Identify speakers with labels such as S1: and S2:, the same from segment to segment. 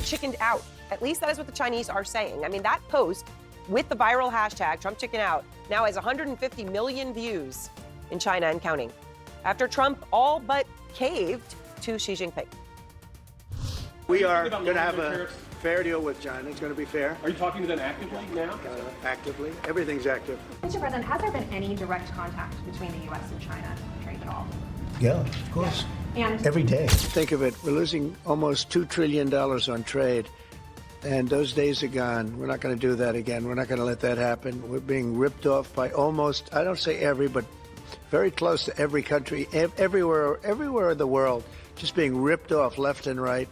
S1: chickened out. At least that is what the Chinese are saying. I mean, that post with the viral hashtag Trump chicken out now has 150 million views in China and counting, after Trump all but caved to Xi Jinping.
S2: We are going to have a fair deal with China. It's going to be fair.
S3: Are you talking to them actively now?
S2: Actively. Everything's active.
S4: Mr. President, has there been any direct contact between the U.S. and China trade at all?
S5: Yeah, of course.
S4: Yeah. And
S5: every day.
S2: Think of it. We're losing almost $2 trillion on trade. And those days are gone. We're not going to do that again. We're not going to let that happen. We're being ripped off by almost, I don't say every, but very close to every country, everywhere in the world, just being ripped off left and right.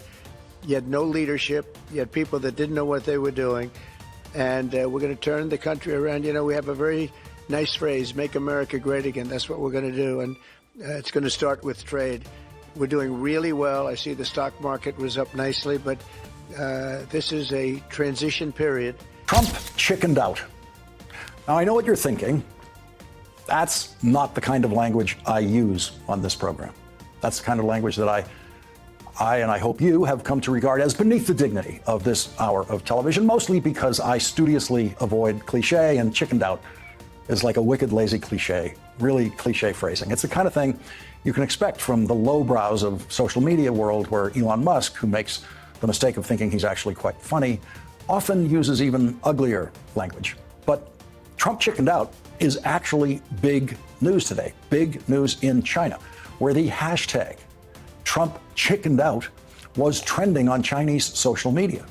S2: You had no leadership. You had people that didn't know what they were doing. And we're going to turn the country around. You know, we have a very nice phrase, make America great again. That's what we're going to do. And it's going to start with trade. We're doing really well. I see the stock market was up nicely, but this is a transition period.
S6: Trump chickened out. Now, I know what you're thinking. That's not the kind of language I use on this program. That's the kind of language that I and I hope you have come to regard as beneath the dignity of this hour of television, mostly because I studiously avoid cliche, and chickened out is like a wicked, lazy cliche, really cliche phrasing. It's the kind of thing you can expect from the lowbrows of social media world, where Elon Musk, who makes the mistake of thinking he's actually quite funny, often uses even uglier language. But Trump chickened out is actually big news today. Big news in China, where the hashtag Trump chickened out was trending on Chinese social media.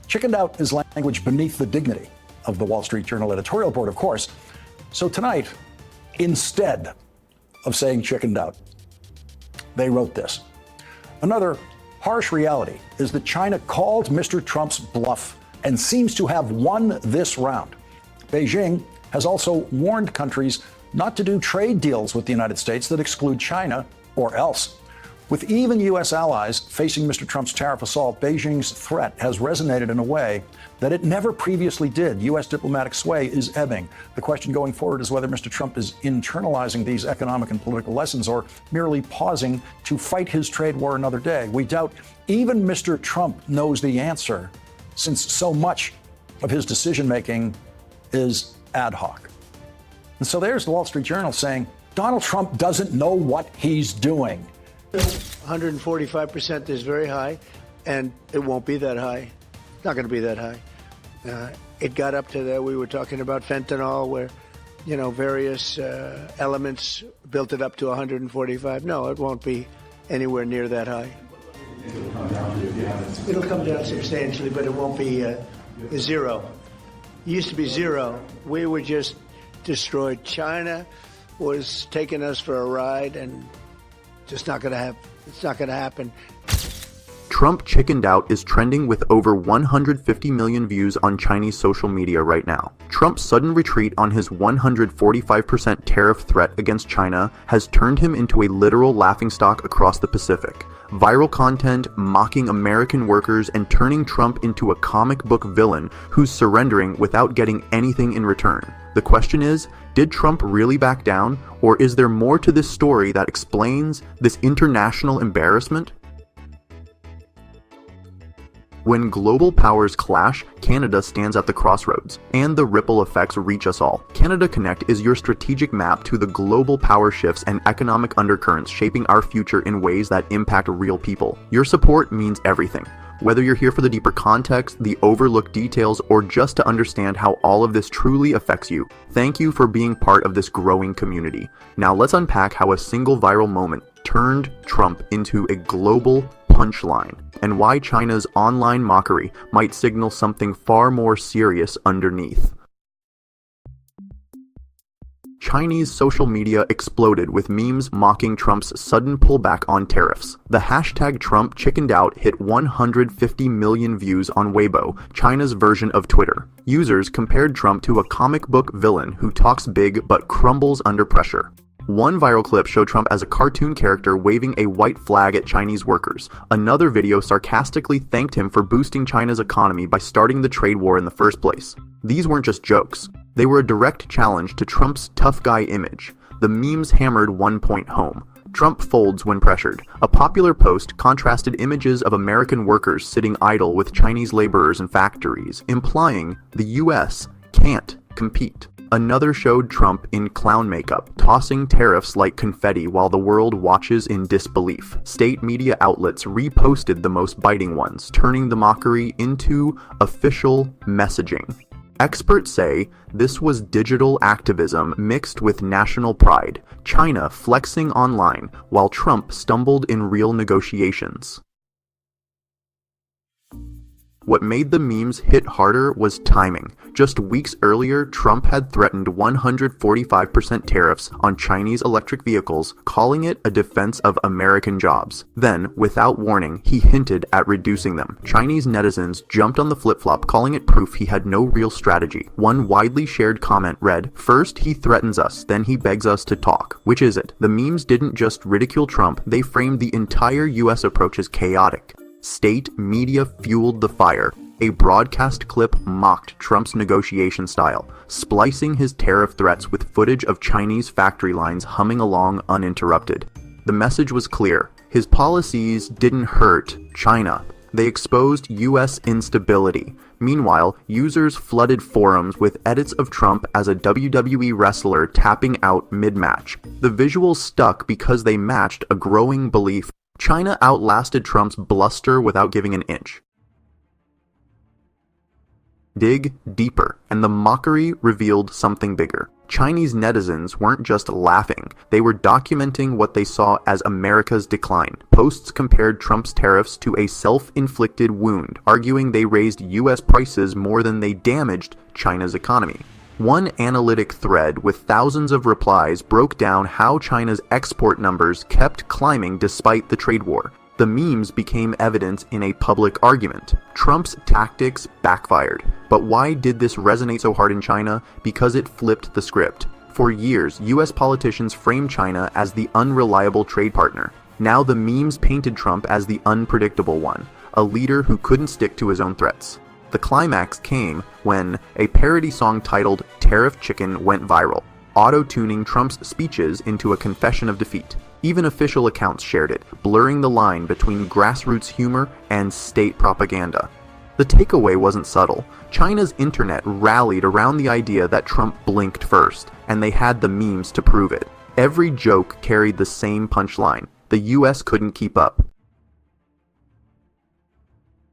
S6: Chickened out is language beneath the dignity of the Wall Street Journal editorial board, of course. So tonight, instead of saying chickened out, they wrote this. Another harsh reality is that China called Mr. Trump's bluff and seems to have won this round. Beijing has also warned countries not to do trade deals with the United States that exclude China or else. With even U.S. allies facing Mr. Trump's tariff assault, Beijing's threat has resonated in a way that it never previously did. U.S. diplomatic sway is ebbing. The question going forward is whether Mr. Trump is internalizing these economic and political lessons or merely pausing to fight his trade war another day. We doubt even Mr. Trump knows the answer, since so much of his decision-making is ad hoc. And so there's the Wall Street Journal saying, Donald Trump doesn't know what he's doing.
S2: 145% is very high, and it won't be that high. It's not going to be that high. It got up to that. We were talking about fentanyl, where, you know, various elements built it up to 145. No, it won't be anywhere near that high. It'll come down substantially, but it won't be zero. It used to be zero. We were just destroyed. China was taking us for a ride, and just not going to happen. It's not going to happen.
S7: Trump chickened out is trending with over 150 million views on Chinese social media right now. Trump's sudden retreat on his 145% tariff threat against China has turned him into a literal laughingstock across the Pacific. Viral content mocking American workers and turning Trump into a comic book villain who's surrendering without getting anything in return. The question is, did Trump really back down, or is there more to this story that explains this international embarrassment? When global powers clash, Canada stands at the crossroads, and the ripple effects reach us all. Canada Connect is your strategic map to the global power shifts and economic undercurrents shaping our future in ways that impact real people. Your support means everything. Whether you're here for the deeper context, the overlooked details, or just to understand how all of this truly affects you, thank you for being part of this growing community. Now let's unpack how a single viral moment turned Trump into a global punchline, and why China's online mockery might signal something far more serious underneath. Chinese social media exploded with memes mocking Trump's sudden pullback on tariffs. The hashtag Trump chickened out hit 150 million views on Weibo, China's version of Twitter. Users compared Trump to a comic book villain who talks big but crumbles under pressure. One viral clip showed Trump as a cartoon character waving a white flag at Chinese workers. Another video sarcastically thanked him for boosting China's economy by starting the trade war in the first place. These weren't just jokes. They were a direct challenge to Trump's tough guy image. The memes hammered one point home. Trump folds when pressured. A popular post contrasted images of American workers sitting idle with Chinese laborers in factories, implying the US can't compete. Another showed Trump in clown makeup, tossing tariffs like confetti while the world watches in disbelief. State media outlets reposted the most biting ones, turning the mockery into official messaging. Experts say this was digital activism mixed with national pride, China flexing online while Trump stumbled in real negotiations. What made the memes hit harder was timing. Just weeks earlier, Trump had threatened 145% tariffs on Chinese electric vehicles, calling it a defense of American jobs. Then, without warning, he hinted at reducing them. Chinese netizens jumped on the flip-flop, calling it proof he had no real strategy. One widely shared comment read, "First he threatens us, then he begs us to talk." Which is it? The memes didn't just ridicule Trump, they framed the entire US approach as chaotic. State media fueled the fire. A broadcast clip mocked Trump's negotiation style, splicing his tariff threats with footage of Chinese factory lines humming along uninterrupted. The message was clear. His policies didn't hurt China. They exposed US instability. Meanwhile, users flooded forums with edits of Trump as a WWE wrestler tapping out mid-match. The visuals stuck because they matched a growing belief China outlasted Trump's bluster without giving an inch. Dig deeper, and the mockery revealed something bigger. Chinese netizens weren't just laughing, they were documenting what they saw as America's decline. Posts compared Trump's tariffs to a self-inflicted wound, arguing they raised US prices more than they damaged China's economy. One analytic thread with thousands of replies broke down how China's export numbers kept climbing despite the trade war. The memes became evidence in a public argument. Trump's tactics backfired. But why did this resonate so hard in China? Because it flipped the script. For years, US politicians framed China as the unreliable trade partner. Now the memes painted Trump as the unpredictable one, a leader who couldn't stick to his own threats. The climax came when a parody song titled "Tariff Chicken" went viral, auto-tuning Trump's speeches into a confession of defeat. Even official accounts shared it, blurring the line between grassroots humor and state propaganda. The takeaway wasn't subtle. China's internet rallied around the idea that Trump blinked first, and they had the memes to prove it. Every joke carried the same punchline. The US couldn't keep up.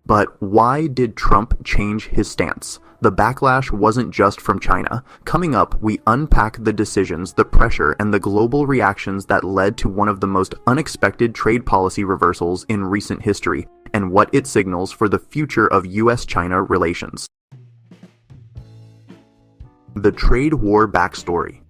S7: But why did Trump change his stance? The backlash wasn't just from China. Coming up, we unpack the decisions, the pressure, and the global reactions that led to one of the most unexpected trade policy reversals in recent history, and what it signals for the future of US-China relations. The trade war backstory.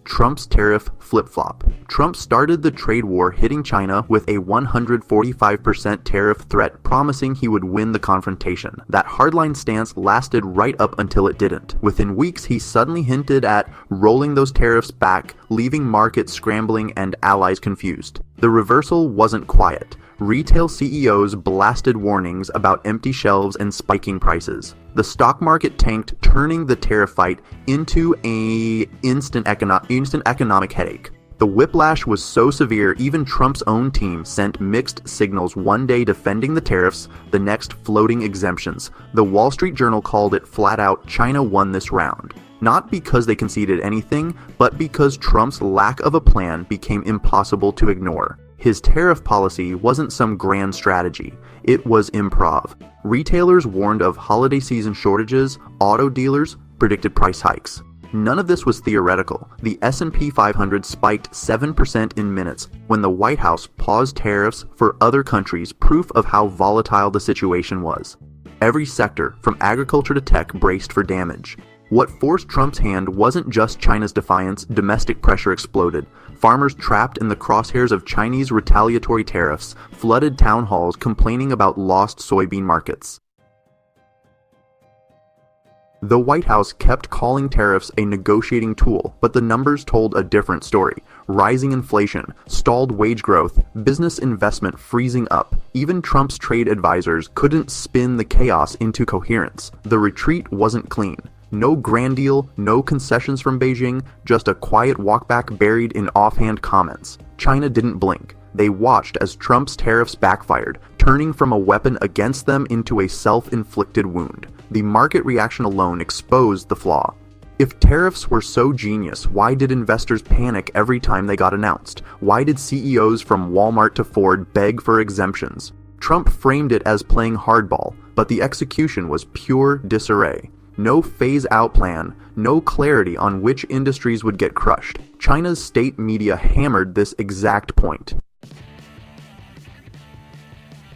S7: Trump's tariff flip-flop. Trump started the trade war hitting China with a 145% tariff threat, promising he would win the confrontation. That hardline stance lasted right up until it didn't. Within weeks, he suddenly hinted at rolling those tariffs back, leaving markets scrambling and allies confused. The reversal wasn't quiet. Retail CEOs blasted warnings about empty shelves and spiking prices. The stock market tanked, turning the tariff fight into an instant economic headache. The whiplash was so severe, even Trump's own team sent mixed signals, one day defending the tariffs, the next floating exemptions. The Wall Street Journal called it flat out, "China won this round." Not because they conceded anything, but because Trump's lack of a plan became impossible to ignore. His tariff policy wasn't some grand strategy, it was improv. Retailers warned of holiday season shortages, auto dealers predicted price hikes. None of this was theoretical. The S&P 500 spiked 7% in minutes when the White House paused tariffs for other countries, proof of how volatile the situation was. Every sector, from agriculture to tech, braced for damage. What forced Trump's hand wasn't just China's defiance, domestic pressure exploded. Farmers trapped in the crosshairs of Chinese retaliatory tariffs flooded town halls complaining about lost soybean markets. The White House kept calling tariffs a negotiating tool, but the numbers told a different story. Rising inflation, stalled wage growth, business investment freezing up. Even Trump's trade advisors couldn't spin the chaos into coherence. The retreat wasn't clean. No grand deal, no concessions from Beijing, just a quiet walkback buried in offhand comments. China didn't blink. They watched as Trump's tariffs backfired, turning from a weapon against them into a self-inflicted wound. The market reaction alone exposed the flaw. If tariffs were so genius, why did investors panic every time they got announced? Why did CEOs from Walmart to Ford beg for exemptions? Trump framed it as playing hardball, but the execution was pure disarray. No phase-out plan, no clarity on which industries would get crushed. China's state media hammered this exact point.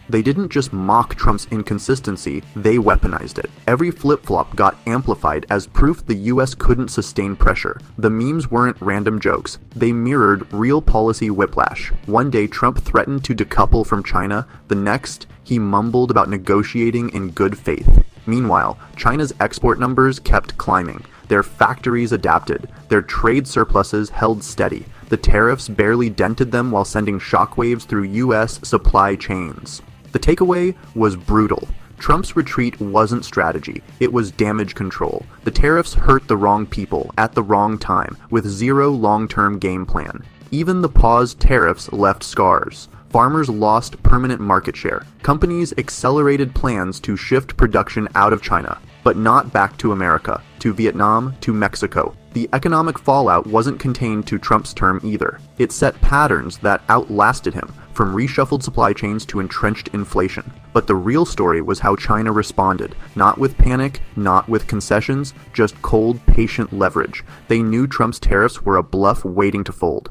S7: They didn't just mock Trump's inconsistency, they weaponized it. Every flip-flop got amplified as proof the US couldn't sustain pressure. The memes weren't random jokes. They mirrored real policy whiplash. One day Trump threatened to decouple from China, the next, he mumbled about negotiating in good faith. Meanwhile, China's export numbers kept climbing. Their factories adapted. Their trade surpluses held steady. The tariffs barely dented them while sending shockwaves through US supply chains. The takeaway was brutal. Trump's retreat wasn't strategy, it was damage control. The tariffs hurt the wrong people at the wrong time, with zero long-term game plan. Even the paused tariffs left scars. Farmers lost permanent market share. Companies accelerated plans to shift production out of China, but not back to America, to Vietnam, to Mexico. The economic fallout wasn't contained to Trump's term either. It set patterns that outlasted him, from reshuffled supply chains to entrenched inflation. But the real story was how China responded, not with panic, not with concessions, just cold, patient leverage. They knew Trump's tariffs were a bluff waiting to fold.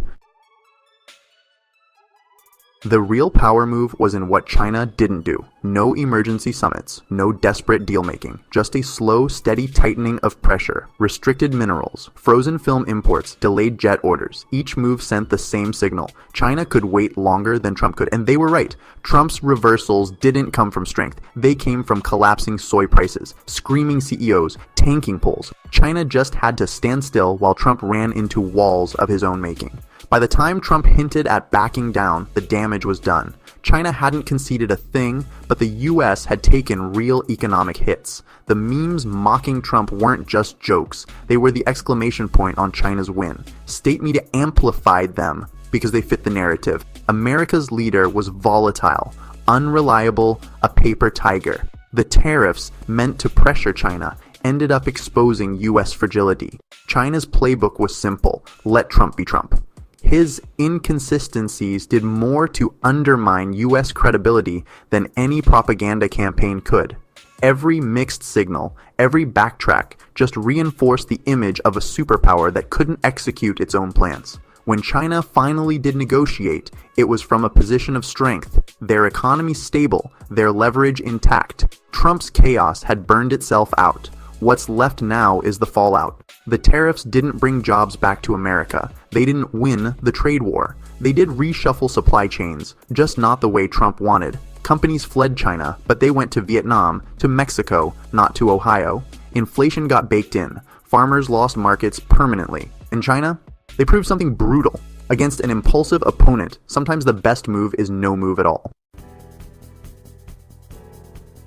S7: The real power move was in what China didn't do. No emergency summits, no desperate deal-making, just a slow, steady tightening of pressure. Restricted minerals, frozen film imports, delayed jet orders. Each move sent the same signal. China could wait longer than Trump could, and they were right. Trump's reversals didn't come from strength. They came from collapsing soy prices, screaming CEOs, tanking polls. China just had to stand still while Trump ran into walls of his own making. By the time Trump hinted at backing down, the damage was done. China hadn't conceded a thing, but the US had taken real economic hits. The memes mocking Trump weren't just jokes, they were the exclamation point on China's win. State media amplified them because they fit the narrative. America's leader was volatile, unreliable, a paper tiger. The tariffs, meant to pressure China, ended up exposing US fragility. China's playbook was simple: let Trump be Trump. His inconsistencies did more to undermine US credibility than any propaganda campaign could. Every mixed signal, every backtrack, just reinforced the image of a superpower that couldn't execute its own plans. When China finally did negotiate, it was from a position of strength, their economy stable, their leverage intact. Trump's chaos had burned itself out. What's left now is the fallout. The tariffs didn't bring jobs back to America. They didn't win the trade war. They did reshuffle supply chains, just not the way Trump wanted. Companies fled China, but they went to Vietnam, to Mexico, not to Ohio. Inflation got baked in. Farmers lost markets permanently. In China, they proved something brutal. Against an impulsive opponent, sometimes the best move is no move at all.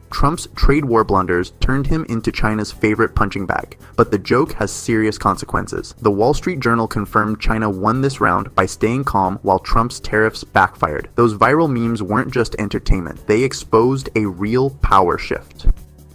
S7: Trump's trade war blunders turned him into China's favorite punching bag, but the joke has serious consequences. The Wall Street Journal confirmed China won this round by staying calm while Trump's tariffs backfired. Those viral memes weren't just entertainment, they exposed a real power shift.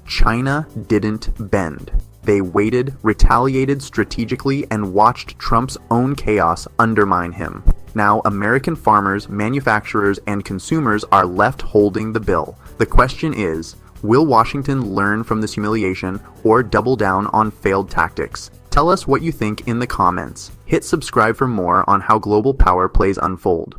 S7: China didn't bend. They waited, retaliated strategically, and watched Trump's own chaos undermine him. Now, American farmers, manufacturers, and consumers are left holding the bill. The question is, will Washington learn from this humiliation or double down on failed tactics? Tell us what you think in the comments. Hit subscribe for more on how global power plays unfold.